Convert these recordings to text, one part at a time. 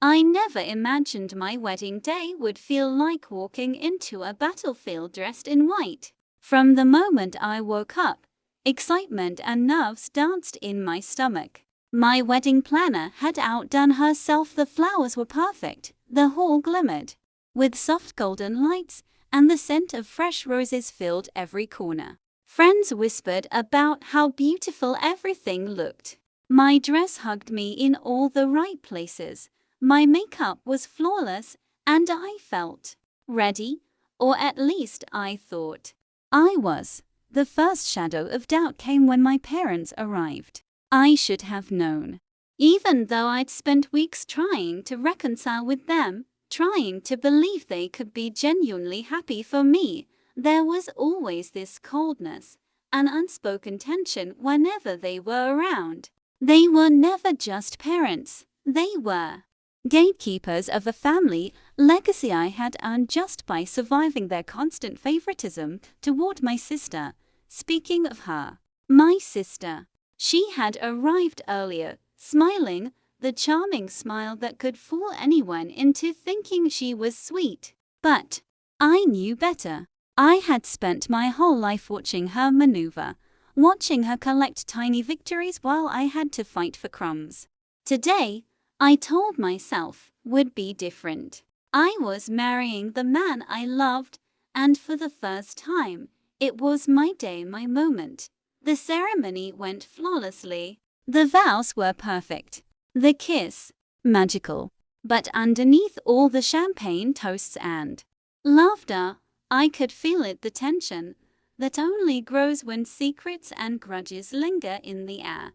I never imagined my wedding day would feel like walking into a battlefield dressed in white. From the moment I woke up, excitement and nerves danced in my stomach. My wedding planner had outdone herself. The flowers were perfect, the hall glimmered with soft golden lights, and the scent of fresh roses filled every corner. Friends whispered about how beautiful everything looked. My dress hugged me in all the right places. My makeup was flawless, and I felt ready, or at least I thought I was. The first shadow of doubt came when my parents arrived. I should have known. Even though I'd spent weeks trying to reconcile with them, trying to believe they could be genuinely happy for me, there was always this coldness, an unspoken tension whenever they were around. They were never just parents, they were gatekeepers of a family legacy I had earned just by surviving their constant favoritism toward my sister. Speaking of her, my sister, she had arrived earlier, smiling, the charming smile that could fool anyone into thinking she was sweet. But I knew better. I had spent my whole life watching her maneuver, watching her collect tiny victories while I had to fight for crumbs. Today, I told myself, would be different. I was marrying the man I loved, and for the first time, it was my day, my moment. The ceremony went flawlessly. The vows were perfect. The kiss, magical. But underneath all the champagne toasts and laughter, I could feel it, the tension that only grows when secrets and grudges linger in the air.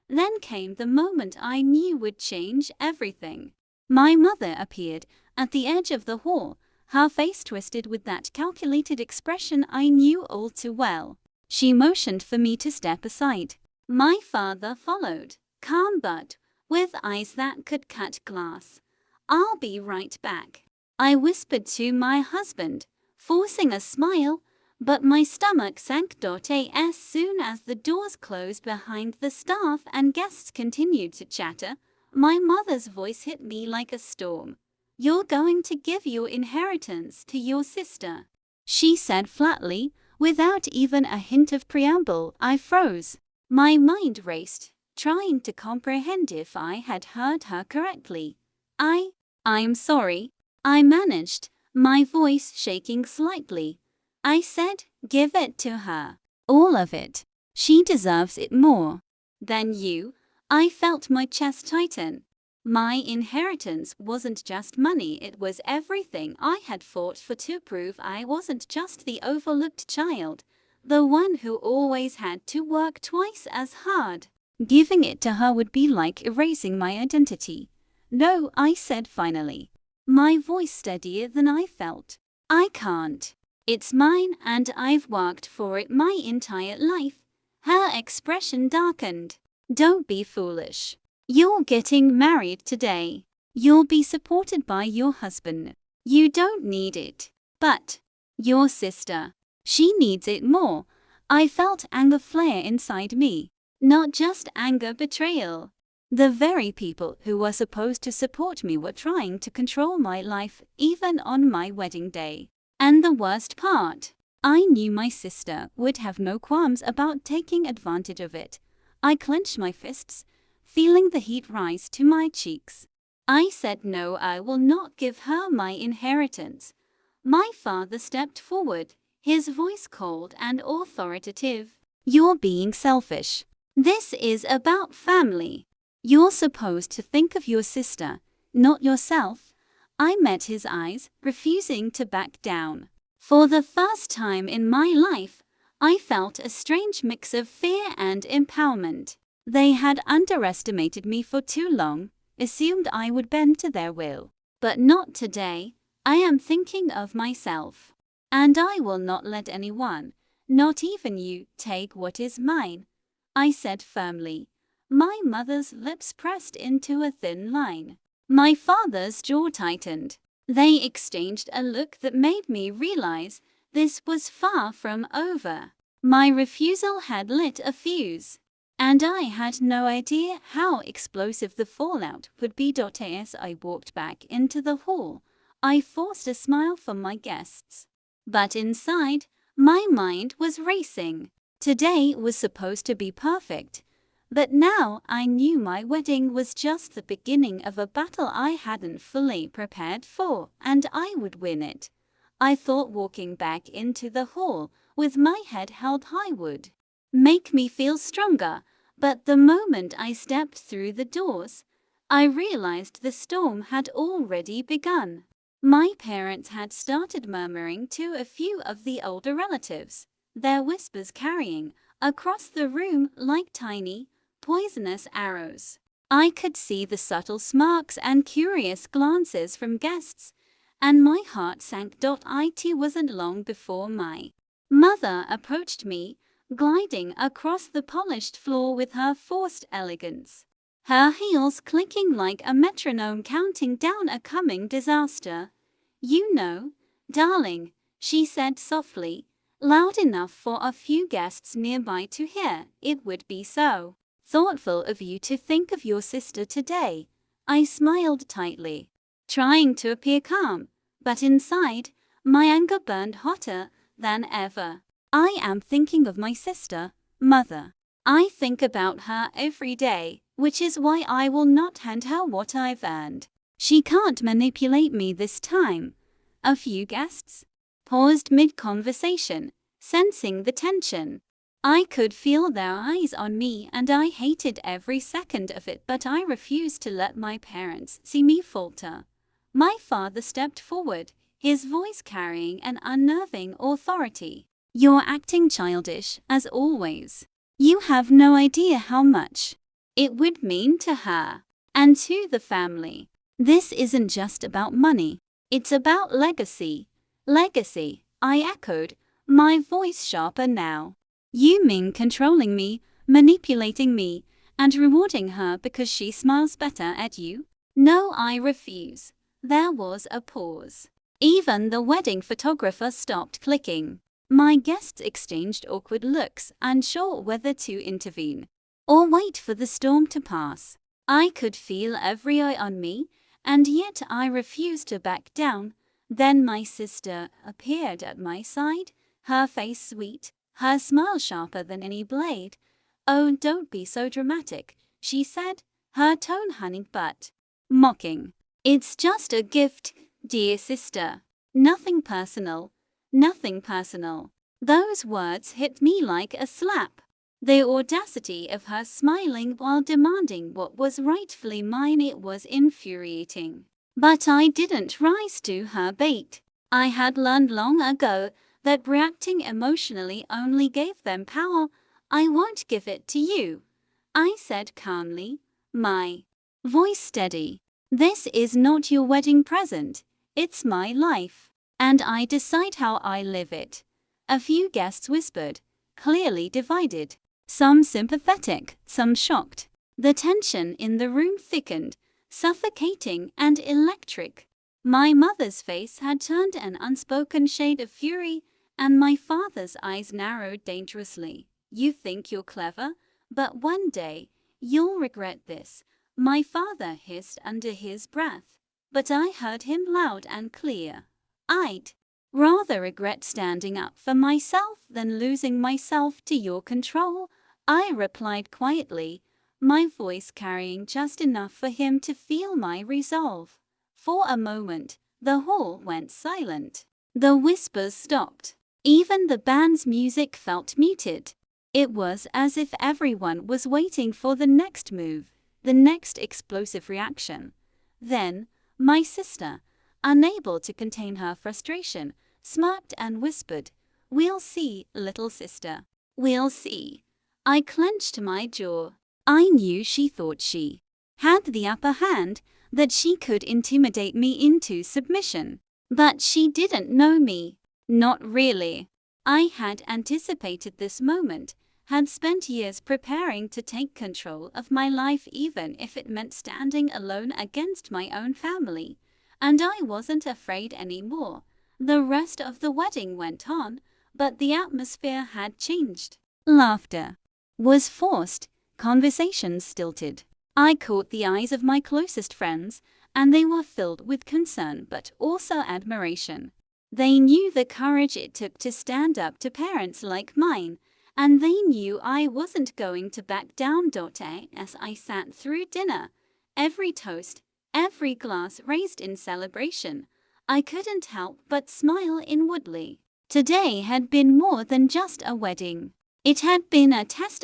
Then came the moment I knew would change everything. My mother appeared at the edge of the hall, her face twisted with that calculated expression I knew all too well. She motioned for me to step aside. My father followed, calm but with eyes that could cut glass. "I'll be right back," I whispered to my husband, forcing a smile, but my stomach sank. As soon as the doors closed behind the staff and guests continued to chatter, my mother's voice hit me like a storm. "You're going to give your inheritance to your sister," she said flatly, without even a hint of preamble. I froze. My mind raced, trying to comprehend if I had heard her correctly. I'm sorry," I managed, my voice shaking slightly. I said, "Give it to her. All of it. She deserves it more than you." I felt my chest tighten. My inheritance wasn't just money, it was everything I had fought for to prove I wasn't just the overlooked child, the one who always had to work twice as hard. Giving it to her would be like erasing my identity. "No," I said finally, my voice steadier than I felt. "I can't. It's mine and I've worked for it my entire life." Her expression darkened. "Don't be foolish. You're getting married today. You'll be supported by your husband. You don't need it. But your sister, she needs it more." I felt anger flare inside me. Not just anger, betrayal. The very people who were supposed to support me were trying to control my life, even on my wedding day. And the worst part, I knew my sister would have no qualms about taking advantage of it. I clenched my fists, feeling the heat rise to my cheeks. I said no, I will not give her my inheritance. My father stepped forward, his voice cold and authoritative. "You're being selfish. This is about family. You're supposed to think of your sister, not yourself." I met his eyes, refusing to back down. For the first time in my life, I felt a strange mix of fear and empowerment. They had underestimated me for too long, assumed I would bend to their will. But not today. I am thinking of myself. And I will not let anyone, not even you, take what is mine, I said firmly. My mother's lips pressed into a thin line. My father's jaw tightened. They exchanged a look that made me realize this was far from over. My refusal had lit a fuse. and I had no idea how explosive the fallout would be. As I walked back into the hall, I forced a smile from my guests. But inside, my mind was racing. Today was supposed to be perfect, but now I knew my wedding was just the beginning of a battle I hadn't fully prepared for, and I would win it. I thought walking back into the hall with my head held high would make me feel stronger, but the moment I stepped through the doors, I realized the storm had already begun. My parents had started murmuring to a few of the older relatives, their whispers carrying across the room like tiny, poisonous arrows. I could see the subtle smirks and curious glances from guests, and my heart sank. It wasn't long before my mother approached me, gliding across the polished floor with her forced elegance, her heels clicking like a metronome counting down a coming disaster. "You know, darling," she said softly, loud enough for a few guests nearby to hear, "it would be so thoughtful of you to think of your sister today." I smiled tightly, trying to appear calm, but inside, my anger burned hotter than ever. "I am thinking of my sister, Mother. I think about her every day, which is why I will not hand her what I've earned. She can't manipulate me this time." A few guests paused mid-conversation, sensing the tension. I could feel their eyes on me, and I hated every second of it, but I refused to let my parents see me falter. My father stepped forward, his voice carrying an unnerving authority. "You're acting childish, as always. You have no idea how much it would mean to her and to the family. This isn't just about money. It's about legacy." "Legacy," I echoed, my voice sharper now. "You mean controlling me, manipulating me, and rewarding her because she smiles better at you?" "No, I refuse." There was a pause. Even the wedding photographer stopped clicking. My guests exchanged awkward looks, unsure whether to intervene or wait for the storm to pass. I could feel every eye on me, and yet I refused to back down. Then my sister appeared at my side, her face sweet, her smile sharper than any blade. "Oh, don't be so dramatic," she said, her tone honeyed but mocking. "It's just a gift, dear sister. Nothing personal. Nothing personal." Those words hit me like a slap. The audacity of her smiling while demanding what was rightfully mine, it was infuriating. But I didn't rise to her bait. I had learned long ago that reacting emotionally only gave them power. "I won't give it to you," I said calmly, my voice steady. "This is not your wedding present. It's my life, and I decide how I live it." A few guests whispered, clearly divided, some sympathetic, some shocked. The tension in the room thickened, suffocating and electric. My mother's face had turned an unspoken shade of fury, and my father's eyes narrowed dangerously. "You think you're clever, but one day you'll regret this," my father hissed under his breath. But I heard him loud and clear. "I'd rather regret standing up for myself than losing myself to your control," I replied quietly, my voice carrying just enough for him to feel my resolve. For a moment, the hall went silent. The whispers stopped. Even the band's music felt muted. It was as if everyone was waiting for the next move, the next explosive reaction. Then, my sister, unable to contain her frustration, smirked and whispered, "We'll see, little sister. We'll see." I clenched my jaw. I knew she thought she had the upper hand, that she could intimidate me into submission. But she didn't know me. Not really. I had anticipated this moment, had spent years preparing to take control of my life even if it meant standing alone against my own family. And I wasn't afraid anymore. The rest of the wedding went on, but the atmosphere had changed. Laughter was forced, Conversations stilted. I caught the eyes of my closest friends, and they were filled with concern but also admiration. They knew the courage it took to stand up to parents like mine, and they knew I wasn't going to back down. As I sat through dinner, every toast, every glass raised in celebration, I couldn't help but smile inwardly. Today had been more than just a wedding. It had been a test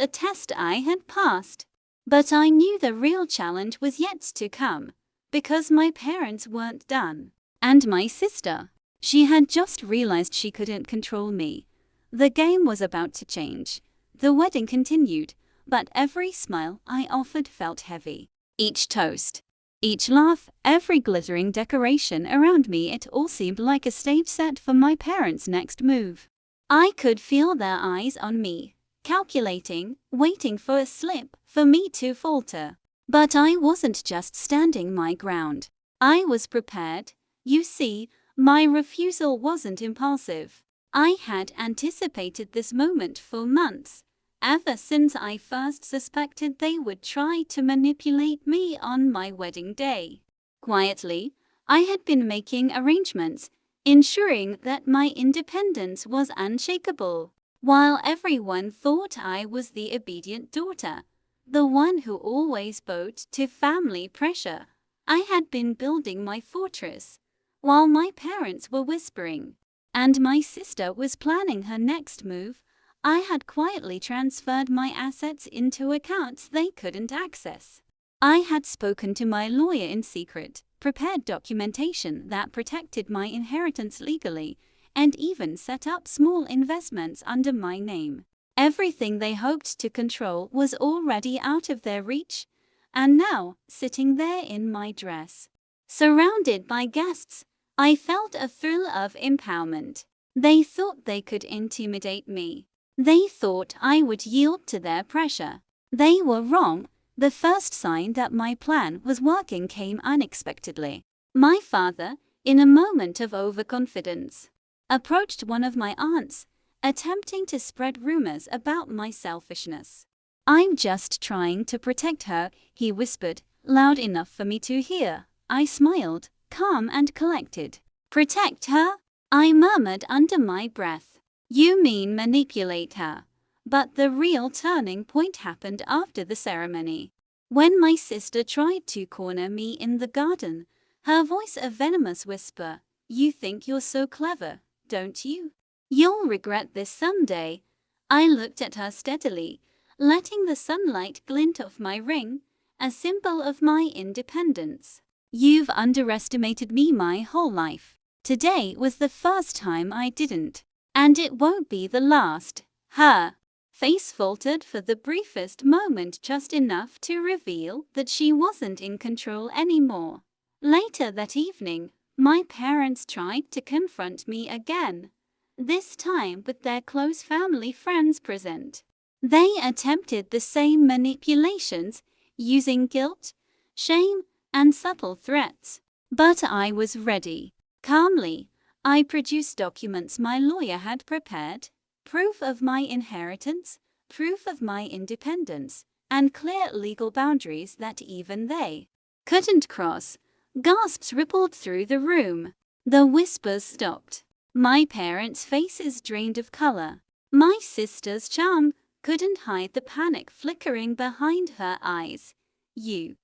I had passed. But I knew the real challenge was yet to come, because my parents weren't done. And my sister, she had just realized she couldn't control me. The game was about to change. The wedding continued, but every smile I offered felt heavy. Each toast, each laugh, every glittering decoration around me, it all seemed like a stage set for my parents' next move. I could feel their eyes on me, calculating, waiting for a slip, for me to falter. But I wasn't just standing my ground. I was prepared. You see, my refusal wasn't impulsive. I had anticipated this moment for months, ever since I first suspected they would try to manipulate me on my wedding day. Quietly, I had been making arrangements, ensuring that my independence was unshakable. While everyone thought I was the obedient daughter, the one who always bowed to family pressure, I had been building my fortress, while my parents were whispering, and my sister was planning her next move. I had quietly transferred my assets into accounts they couldn't access. I had spoken to my lawyer in secret, prepared documentation that protected my inheritance legally, and even set up small investments under my name. Everything they hoped to control was already out of their reach, and now, sitting there in my dress, surrounded by guests, I felt a thrill of empowerment. They thought they could intimidate me. They thought I would yield to their pressure. They were wrong. The first sign that my plan was working came unexpectedly. My father, in a moment of overconfidence, approached one of my aunts, attempting to spread rumors about my selfishness. "I'm just trying to protect her," he whispered, loud enough for me to hear. I smiled, calm and collected. "Protect her?" I murmured under my breath. "You mean manipulate her?" But the real turning point happened after the ceremony. When my sister tried to corner me in the garden, her voice a venomous whisper, "You think you're so clever, don't you? You'll regret this someday." I looked at her steadily, letting the sunlight glint off my ring, a symbol of my independence. "You've underestimated me my whole life. Today was the first time I didn't. And it won't be the last." Her face faltered for the briefest moment, just enough to reveal that she wasn't in control anymore. Later that evening, my parents tried to confront me again, this time with their close family friends present. They attempted the same manipulations, using guilt, shame, and subtle threats. But I was ready. Calmly, I produced documents my lawyer had prepared, proof of my inheritance, proof of my independence, and clear legal boundaries that even they couldn't cross. Gasps rippled through the room. The whispers stopped. My parents' faces drained of color. My sister's charm couldn't hide the panic flickering behind her eyes. You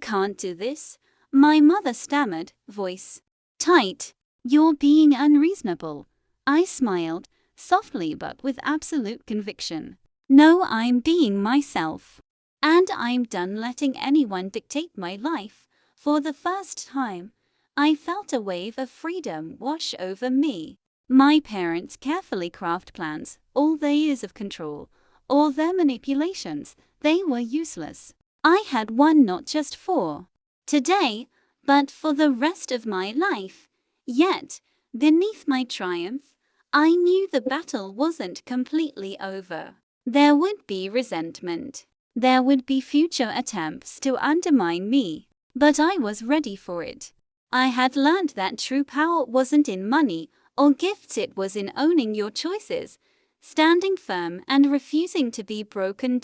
can't do this," my mother stammered, voice tight. "You're being unreasonable." I smiled, softly but with absolute conviction. "No, I'm being myself. And I'm done letting anyone dictate my life." For the first time, I felt a wave of freedom wash over me. My parents carefully crafted plans, all their years of control, all their manipulations, they were useless. I had won not just for today, but for the rest of my life. Yet, beneath my triumph, I knew the battle wasn't completely over. There would be resentment. There would be future attempts to undermine me. But I was ready for it. I had learned that true power wasn't in money or gifts, it was in owning your choices, standing firm and refusing to be broken.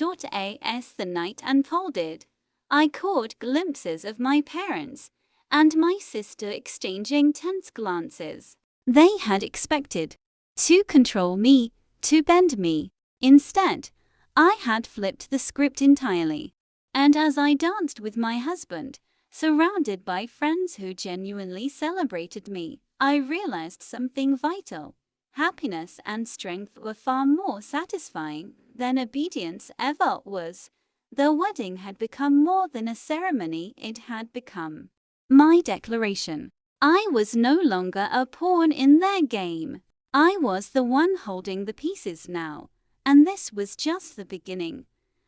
As the night unfolded, I caught glimpses of my parents and my sister exchanging tense glances. They had expected to control me, to bend me. Instead, I had flipped the script entirely. And as I danced with my husband, surrounded by friends who genuinely celebrated me, I realized something vital. Happiness and strength were far more satisfying than obedience ever was. The wedding had become more than a ceremony, it had become my declaration. I was no longer a pawn in their game. I was the one holding the pieces now, and this was just the beginning.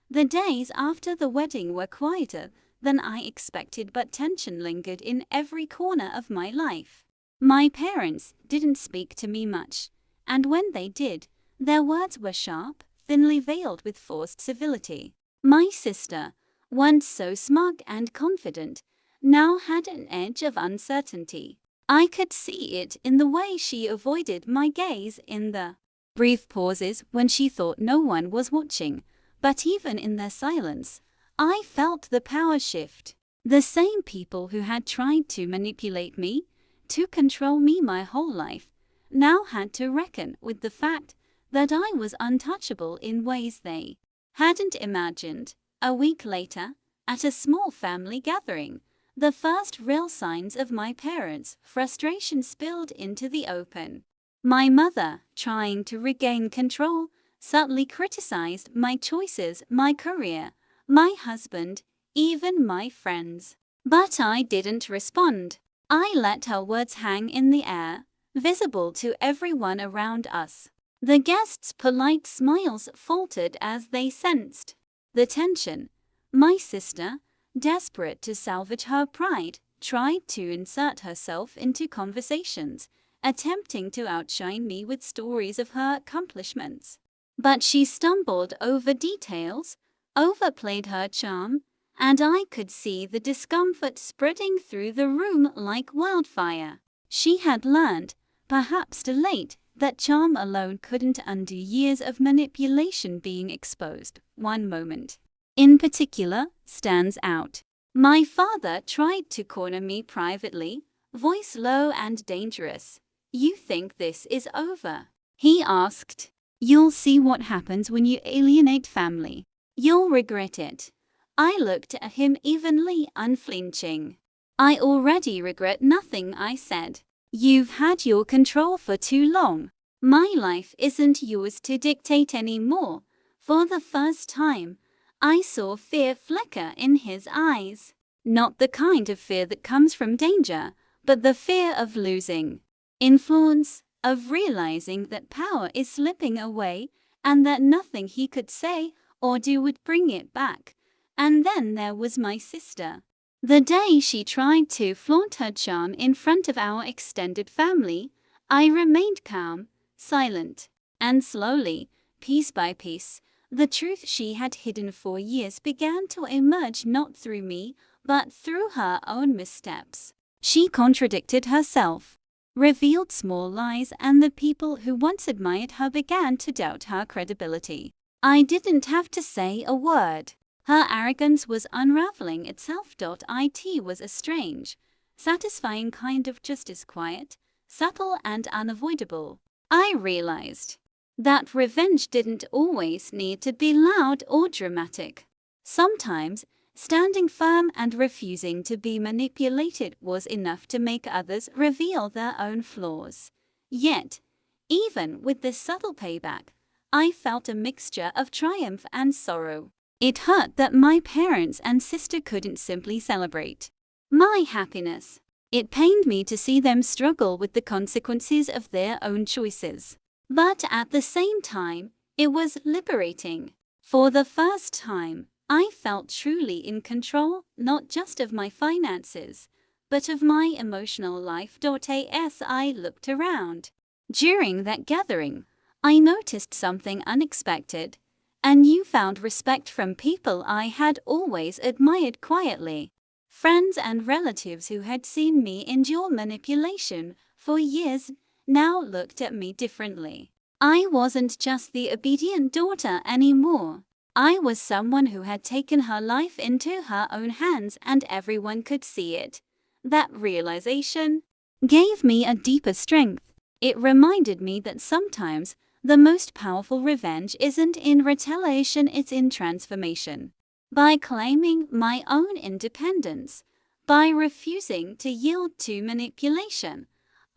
The days after the wedding were quieter than I expected, but tension lingered in every corner of my life. My parents didn't speak to me much, and when they did, their words were sharp, thinly veiled with forced civility. My sister, once so smug and confident, now had an edge of uncertainty. I could see it in the way she avoided my gaze, in the brief pauses when she thought no one was watching. But even in their silence, I felt the power shift. The same people who had tried to manipulate me, to control me my whole life, now had to reckon with the fact that I was untouchable in ways they hadn't imagined. A week later, at a small family gathering, the first real signs of my parents' frustration spilled into the open. My mother, trying to regain control, subtly criticized my choices, my career, my husband, even my friends. But I didn't respond. I let her words hang in the air, visible to everyone around us. The guests' polite smiles faltered as they sensed the tension. My sister, desperate to salvage her pride, tried to insert herself into conversations, attempting to outshine me with stories of her accomplishments. But she stumbled over details, overplayed her charm, and I could see the discomfort spreading through the room like wildfire. She had learned, perhaps too late, that charm alone couldn't undo years of manipulation being exposed. One moment, in particular, stands out. My father tried to corner me privately, voice low and dangerous. "You think this is over?" he asked. "You'll see what happens when you alienate family. You'll regret it." I looked at him evenly, unflinching. "I already regret nothing," I said. "You've had your control for too long. My life isn't yours to dictate anymore." For the first time, I saw fear flicker in his eyes. Not the kind of fear that comes from danger, but the fear of losing influence, of realizing that power is slipping away and that nothing he could say or do would bring it back. And then there was my sister. The day she tried to flaunt her charm in front of our extended family, I remained calm, silent, and slowly, piece by piece, the truth she had hidden for years began to emerge, not through me, but through her own missteps. She contradicted herself, revealed small lies, and the people who once admired her began to doubt her credibility. I didn't have to say a word. Her arrogance was unraveling itself. It was a strange, satisfying kind of justice, quiet, subtle, and unavoidable. I realized that revenge didn't always need to be loud or dramatic. Sometimes, standing firm and refusing to be manipulated was enough to make others reveal their own flaws. Yet, even with this subtle payback, I felt a mixture of triumph and sorrow. It hurt that my parents and sister couldn't simply celebrate my happiness. It pained me to see them struggle with the consequences of their own choices. But at the same time, it was liberating. For the first time, I felt truly in control, not just of my finances, but of my emotional life. As I looked around during that gathering, I noticed something unexpected. A newfound respect from people I had always admired quietly. Friends and relatives who had seen me endure manipulation for years now looked at me differently. I wasn't just the obedient daughter anymore. I was someone who had taken her life into her own hands, and everyone could see it. That realization gave me a deeper strength. It reminded me that sometimes the most powerful revenge isn't in retaliation, it's in transformation. By claiming my own independence, by refusing to yield to manipulation,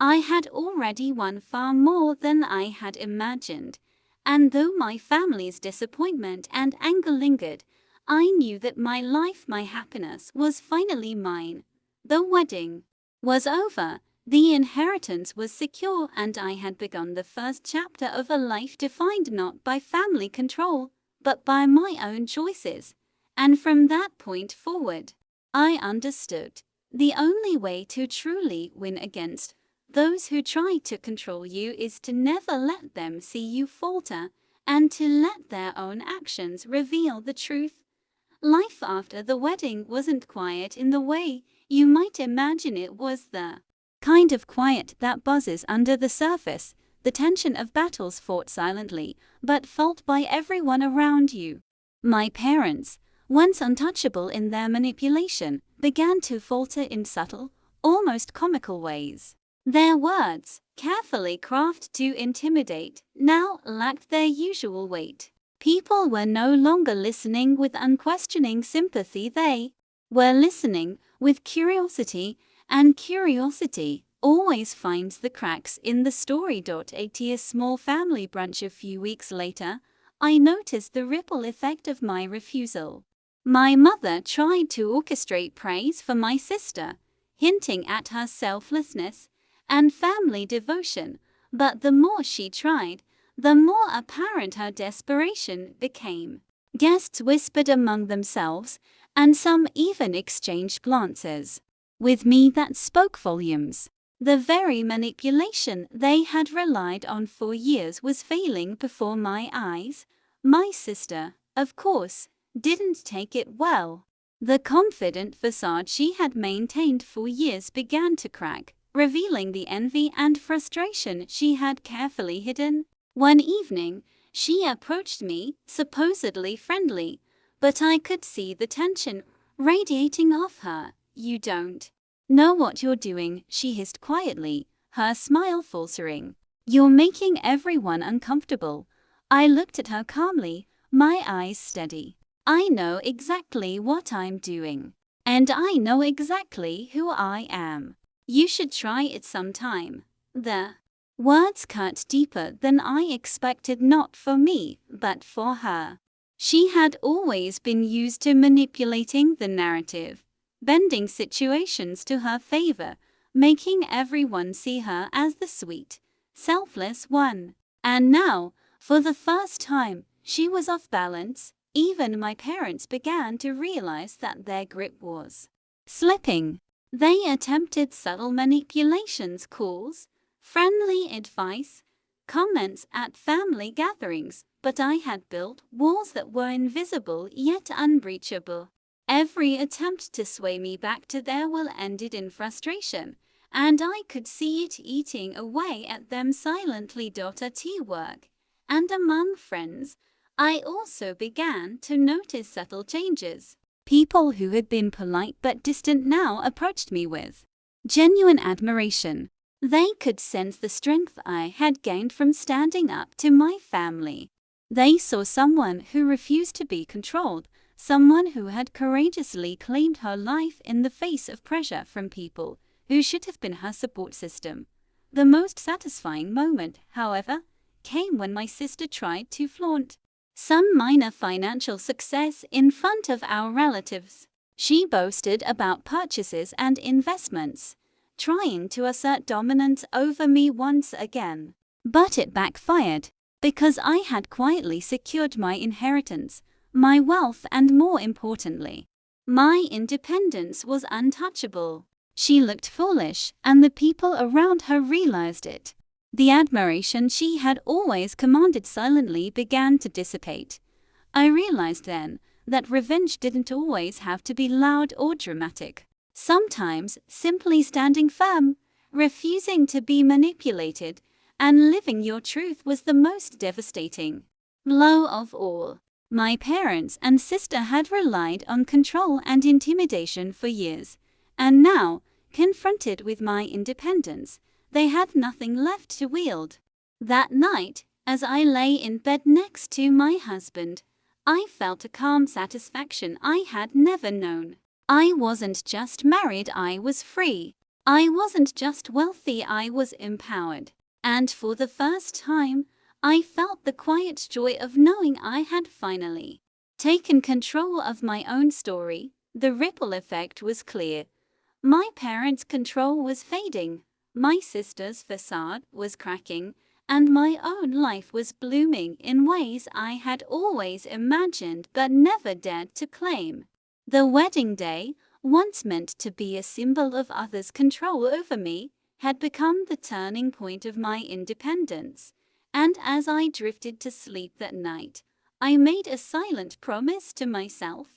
I had already won far more than I had imagined. And though my family's disappointment and anger lingered, I knew that my life, my happiness, was finally mine. The wedding was over, the inheritance was secure, and I had begun the first chapter of a life defined not by family control, but by my own choices. And from that point forward, I understood the only way to truly win against those who try to control you is to never let them see you falter, and to let their own actions reveal the truth. Life after the wedding wasn't quiet in the way you might imagine. It was the kind of quiet that buzzes under the surface, the tension of battles fought silently, but felt by everyone around you. My parents, once untouchable in their manipulation, began to falter in subtle, almost comical ways. Their words, carefully crafted to intimidate, now lacked their usual weight. People were no longer listening with unquestioning sympathy, they were listening with curiosity, and curiosity always finds the cracks in the story. At a small family brunch a few weeks later, I noticed the ripple effect of my refusal. My mother tried to orchestrate praise for my sister, hinting at her selflessness and family devotion, but the more she tried, the more apparent her desperation became. Guests whispered among themselves, and some even exchanged glances with me that spoke volumes. The very manipulation they had relied on for years was failing before my eyes. My sister, of course, didn't take it well. The confident facade she had maintained for years began to crack, revealing the envy and frustration she had carefully hidden. One evening, she approached me, supposedly friendly, but I could see the tension radiating off her. "You don't know what you're doing," she hissed quietly, her smile faltering. "You're making everyone uncomfortable." I looked at her calmly, my eyes steady. "I know exactly what I'm doing. And I know exactly who I am. You should try it sometime." The words cut deeper than I expected, not for me, but for her. She had always been used to manipulating the narrative, bending situations to her favor, making everyone see her as the sweet, selfless one. And now, for the first time, she was off balance. Even my parents began to realize that their grip was slipping. They attempted subtle manipulations, calls, friendly advice, comments at family gatherings, but I had built walls that were invisible yet unbreachable. Every attempt to sway me back to their will ended in frustration, and I could see it eating away at them silently. At work and among friends, I also began to notice subtle changes. People who had been polite but distant now approached me with genuine admiration. They could sense the strength I had gained from standing up to my family. They saw someone who refused to be controlled, someone who had courageously claimed her life in the face of pressure from people who should have been her support system. The most satisfying moment, however, came when my sister tried to flaunt some minor financial success in front of our relatives. She boasted about purchases and investments, trying to assert dominance over me once again. But it backfired, because I had quietly secured my inheritance, my wealth, and more importantly, my independence was untouchable. She looked foolish, and the people around her realized it. The admiration she had always commanded silently began to dissipate. I realized then that revenge didn't always have to be loud or dramatic. Sometimes simply standing firm, refusing to be manipulated, and living your truth was the most devastating blow of all. My parents and sister had relied on control and intimidation for years, and now, confronted with my independence, they had nothing left to wield. That night, as I lay in bed next to my husband, I felt a calm satisfaction I had never known. I wasn't just married, I was free. I wasn't just wealthy, I was empowered. And for the first time, I felt the quiet joy of knowing I had finally taken control of my own story. The ripple effect was clear. My parents' control was fading, my sister's facade was cracking, and my own life was blooming in ways I had always imagined but never dared to claim. The wedding day, once meant to be a symbol of others' control over me, had become the turning point of my independence. And as I drifted to sleep that night, I made a silent promise to myself.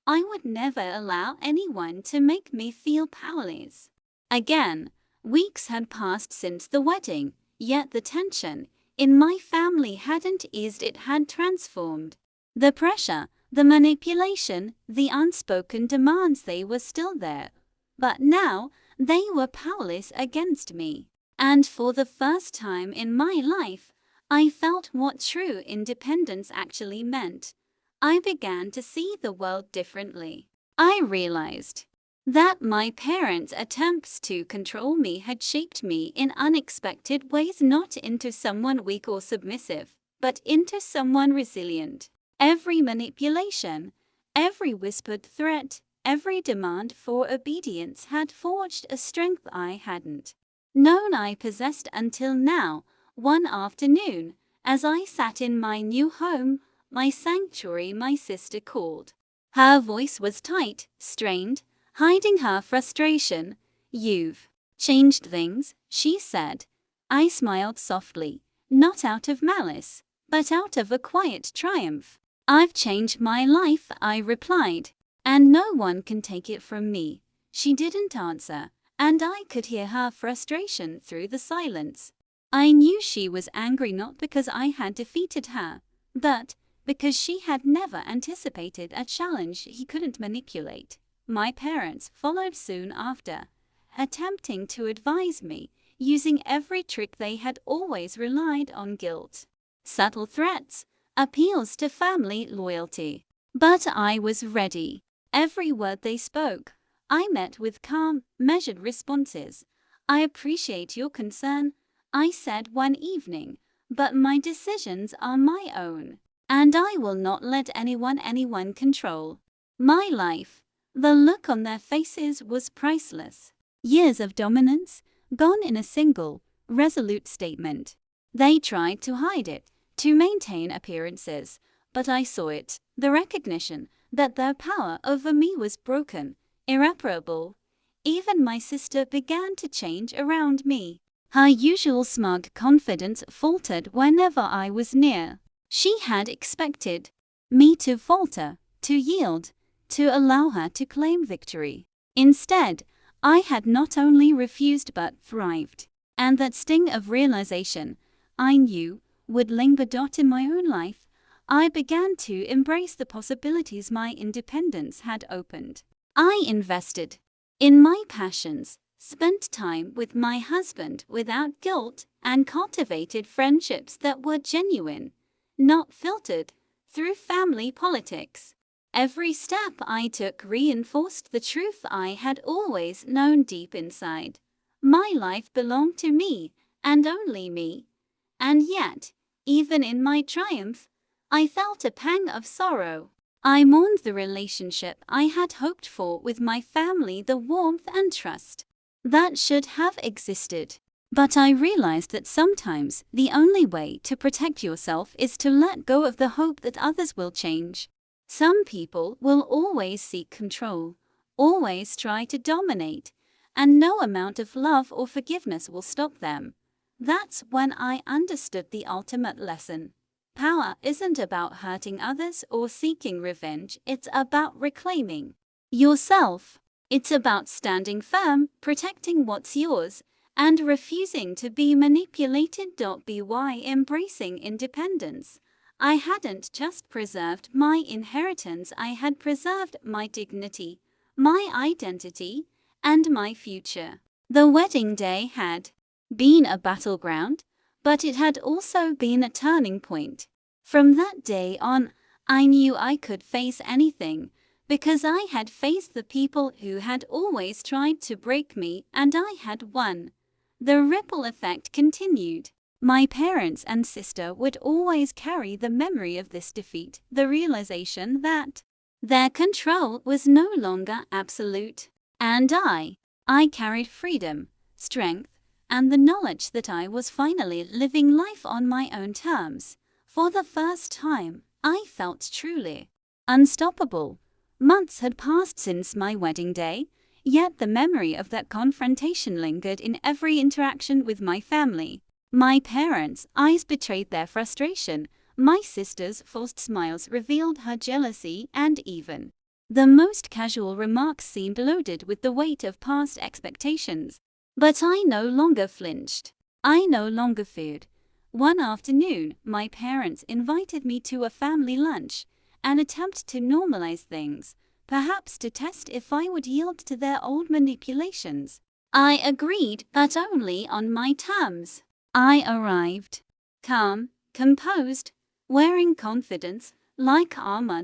I would never allow anyone to make me feel powerless again. Weeks had passed since the wedding, yet the tension in my family hadn't eased, it had transformed. The pressure, the manipulation, the unspoken demands, they were still there. But now, they were powerless against me. And for the first time in my life, I felt what true independence actually meant. I began to see the world differently. I realized that my parents' attempts to control me had shaped me in unexpected ways, not into someone weak or submissive, but into someone resilient. Every manipulation, every whispered threat, every demand for obedience had forged a strength I hadn't known I possessed until now. One afternoon, as I sat in my new home, my sanctuary, my sister called. Her voice was tight, strained, hiding her frustration. "You've changed things," she said. I smiled softly, not out of malice, but out of a quiet triumph. "I've changed my life," I replied, "and no one can take it from me." She didn't answer, and I could hear her frustration through the silence. I knew she was angry, not because I had defeated her, but because she had never anticipated a challenge he couldn't manipulate. My parents followed soon after, attempting to advise me, using every trick they had always relied on: guilt, subtle threats, appeals to family loyalty. But I was ready. Every word they spoke, I met with calm, measured responses. "I appreciate your concern," I said one evening, "but my decisions are my own, and I will not let anyone control my life." The look on their faces was priceless. Years of dominance, gone in a single, resolute statement. They tried to hide it, to maintain appearances, but I saw it, the recognition that their power over me was broken, irreparable. Even my sister began to change around me. Her usual smug confidence faltered whenever I was near. She had expected me to falter, to yield, to allow her to claim victory. Instead, I had not only refused but thrived. And that sting of realization, I knew, would linger. In my own life, I began to embrace the possibilities my independence had opened. I invested in my passions, spent time with my husband without guilt, and cultivated friendships that were genuine, not filtered through family politics. Every step I took reinforced the truth I had always known deep inside. My life belonged to me, and only me. And yet, even in my triumph, I felt a pang of sorrow. I mourned the relationship I had hoped for with my family, the warmth and trust that should have existed. But I realized that sometimes the only way to protect yourself is to let go of the hope that others will change. Some people will always seek control, always try to dominate, and no amount of love or forgiveness will stop them. That's when I understood the ultimate lesson. Power isn't about hurting others or seeking revenge, it's about reclaiming yourself. It's about standing firm, protecting what's yours, and refusing to be manipulated. By embracing independence, I hadn't just preserved my inheritance, I had preserved my dignity, my identity, and my future. The wedding day had been a battleground, but it had also been a turning point. From that day on, I knew I could face anything, because I had faced the people who had always tried to break me, and I had won. The ripple effect continued. My parents and sister would always carry the memory of this defeat, the realization that their control was no longer absolute. And I carried freedom, strength, and the knowledge that I was finally living life on my own terms. For the first time, I felt truly unstoppable. Months had passed since my wedding day, yet the memory of that confrontation lingered in every interaction with my family. My parents' eyes betrayed their frustration, my sister's forced smiles revealed her jealousy, and even the most casual remarks seemed loaded with the weight of past expectations. But I no longer flinched. I no longer feared. One afternoon, my parents invited me to a family lunch, an attempt to normalize things, perhaps to test if I would yield to their old manipulations. I agreed, but only on my terms. I arrived, calm, composed, wearing confidence like armor.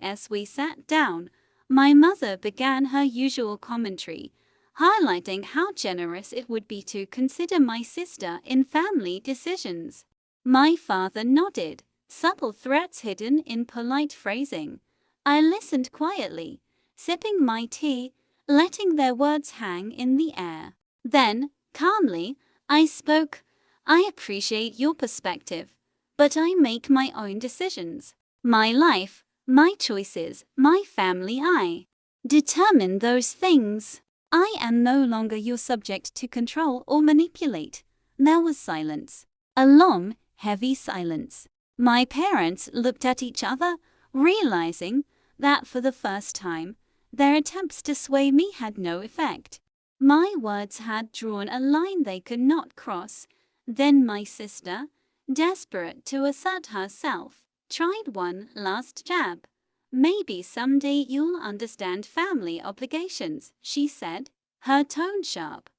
As we sat down, my mother began her usual commentary, highlighting how generous it would be to consider my sister in family decisions. My father nodded, subtle threats hidden in polite phrasing. I listened quietly, sipping my tea, letting their words hang in the air. Then, calmly, I spoke. I appreciate your perspective, but I make my own decisions. My life, my choices, my family, I determine those things. I am no longer your subject to control or manipulate. There was silence. A long, heavy silence. My parents looked at each other, realizing that for the first time, their attempts to sway me had no effect. My words had drawn a line they could not cross. Then my sister, desperate to assert herself, tried one last jab. Maybe someday you'll understand family obligations, she said, her tone sharp,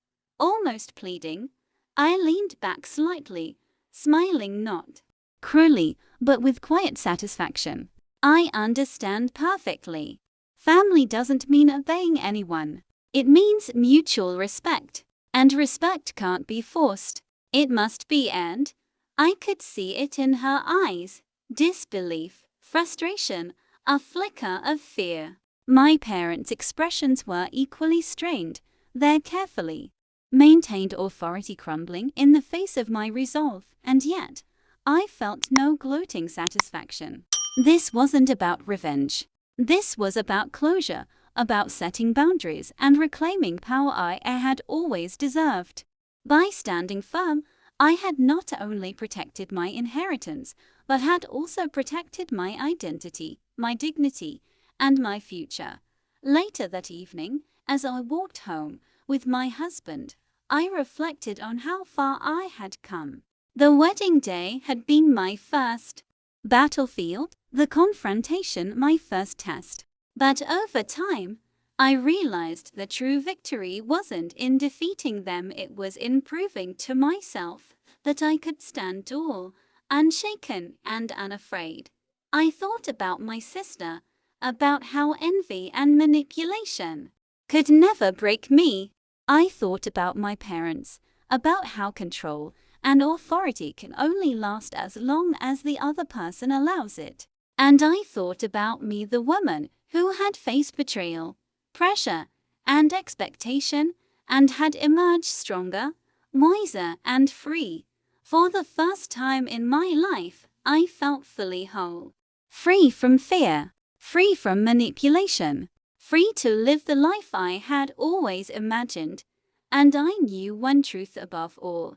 almost pleading. I leaned back slightly, smiling not cruelly, but with quiet satisfaction. I understand perfectly. Family doesn't mean obeying anyone. It means mutual respect, and respect can't be forced. It must be earned. I could see it in her eyes. Disbelief, frustration, a flicker of fear. My parents' expressions were equally strained, their carefully maintained authority crumbling in the face of my resolve, and yet I felt no gloating satisfaction. This wasn't about revenge. This was about closure, about setting boundaries and reclaiming power I had always deserved. By standing firm, I had not only protected my inheritance, but had also protected my identity, my dignity, and my future. Later that evening, as I walked home with my husband, I reflected on how far I had come. The wedding day had been my first battlefield, the confrontation my first test. But over time, I realized the true victory wasn't in defeating them, it was in proving to myself that I could stand tall, unshaken and unafraid. I thought about my sister, about how envy and manipulation could never break me. I thought about my parents, about how control and authority can only last as long as the other person allows it. And I thought about me, the woman who had faced betrayal, pressure, and expectation, and had emerged stronger, wiser, and free. For the first time in my life, I felt fully whole. Free from fear, free from manipulation, free to live the life I had always imagined. And I knew one truth above all.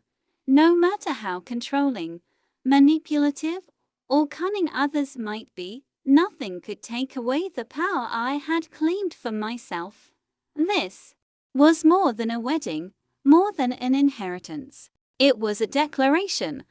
No matter how controlling, manipulative, or cunning others might be, nothing could take away the power I had claimed for myself. This was more than a wedding, more than an inheritance. It was a declaration.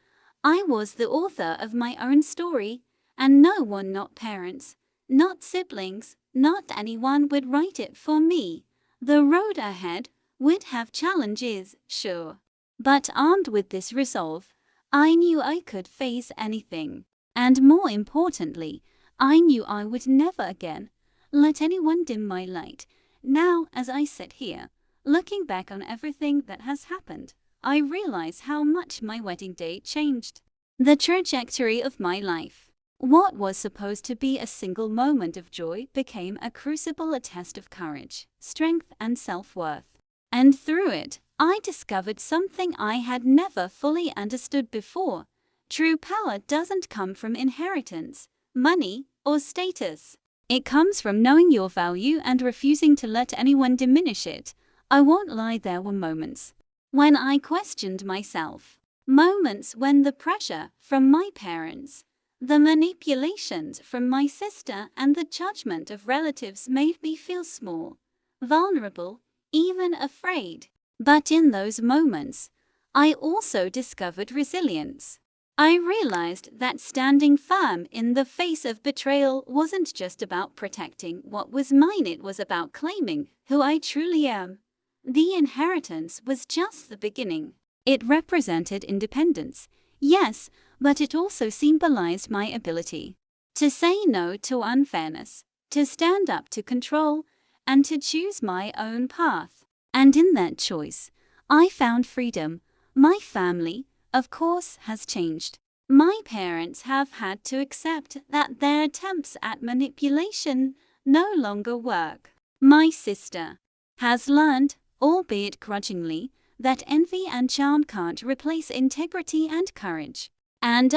I was the author of my own story, and no one, not parents, not siblings, not anyone, would write it for me. The road ahead would have challenges, sure. But armed with this resolve, I knew I could face anything. And more importantly, I knew I would never again let anyone dim my light. Now, as I sit here, looking back on everything that has happened, I realize how much my wedding day changed the trajectory of my life. What was supposed to be a single moment of joy became a crucible, a test of courage, strength, and self-worth. And through it, I discovered something I had never fully understood before. True power doesn't come from inheritance, money, or status. It comes from knowing your value and refusing to let anyone diminish it. I won't lie, there were moments when I questioned myself. Moments when the pressure from my parents, the manipulations from my sister, and the judgment of relatives made me feel small, vulnerable, even afraid. But in those moments, I also discovered resilience. I realized that standing firm in the face of betrayal wasn't just about protecting what was mine, it was about claiming who I truly am. The inheritance was just the beginning. It represented independence, yes, but it also symbolized my ability to say no to unfairness, to stand up to control, and to choose my own path. And in that choice, I found freedom. My family, of course, has changed. My parents have had to accept that their attempts at manipulation no longer work. My sister has learned, albeit grudgingly, that envy and charm can't replace integrity and courage. And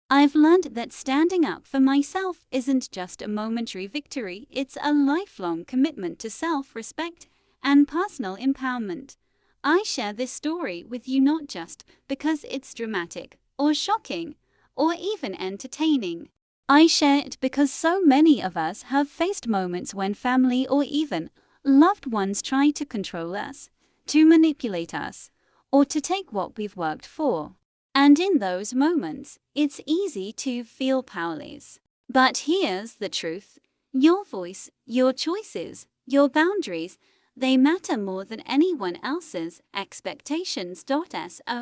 I've learned that standing up for myself isn't just a momentary victory, it's a lifelong commitment to self-respect and personal empowerment. I share this story with you not just because it's dramatic, or shocking, or even entertaining. I share it because so many of us have faced moments when family or even loved ones try to control us, to manipulate us, or to take what we've worked for. And in those moments, it's easy to feel powerless. But here's the truth. Your voice, your choices, your boundaries, they matter more than anyone else's expectations. So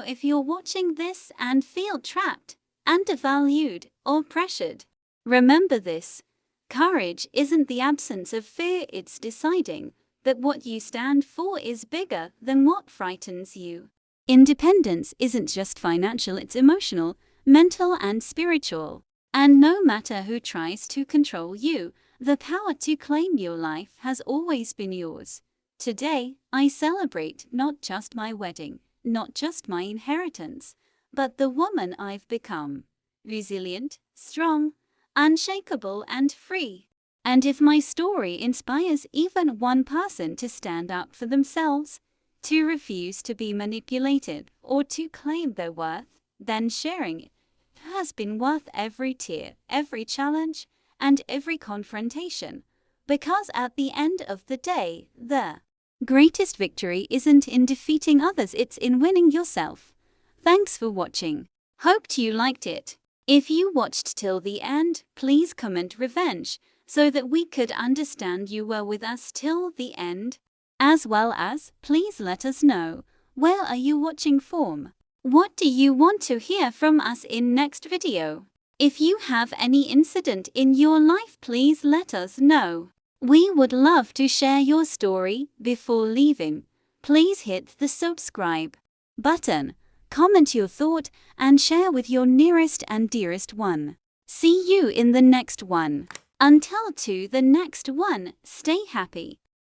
if you're watching this and feel trapped, undervalued, or pressured, remember this. Courage isn't the absence of fear, it's deciding that what you stand for is bigger than what frightens you. Independence isn't just financial, it's emotional, mental, and spiritual. And no matter who tries to control you, the power to claim your life has always been yours. Today, I celebrate not just my wedding, not just my inheritance, but the woman I've become. Resilient, strong, unshakable, and free. And if my story inspires even one person to stand up for themselves, to refuse to be manipulated, or to claim their worth, then sharing it has been worth every tear, every challenge, and every confrontation. Because at the end of the day, the greatest victory isn't in defeating others, it's in winning yourself. Thanks for watching. Hoped you liked it. If you watched till the end, please comment revenge, so that we could understand you were with us till the end. As well as, please let us know, where are you watching from? What do you want to hear from us in next video? If you have any incident in your life, please let us know. We would love to share your story. Before leaving, please hit the subscribe button, comment your thought, and share with your nearest and dearest one. See you in the next one. Until to the next one, stay happy.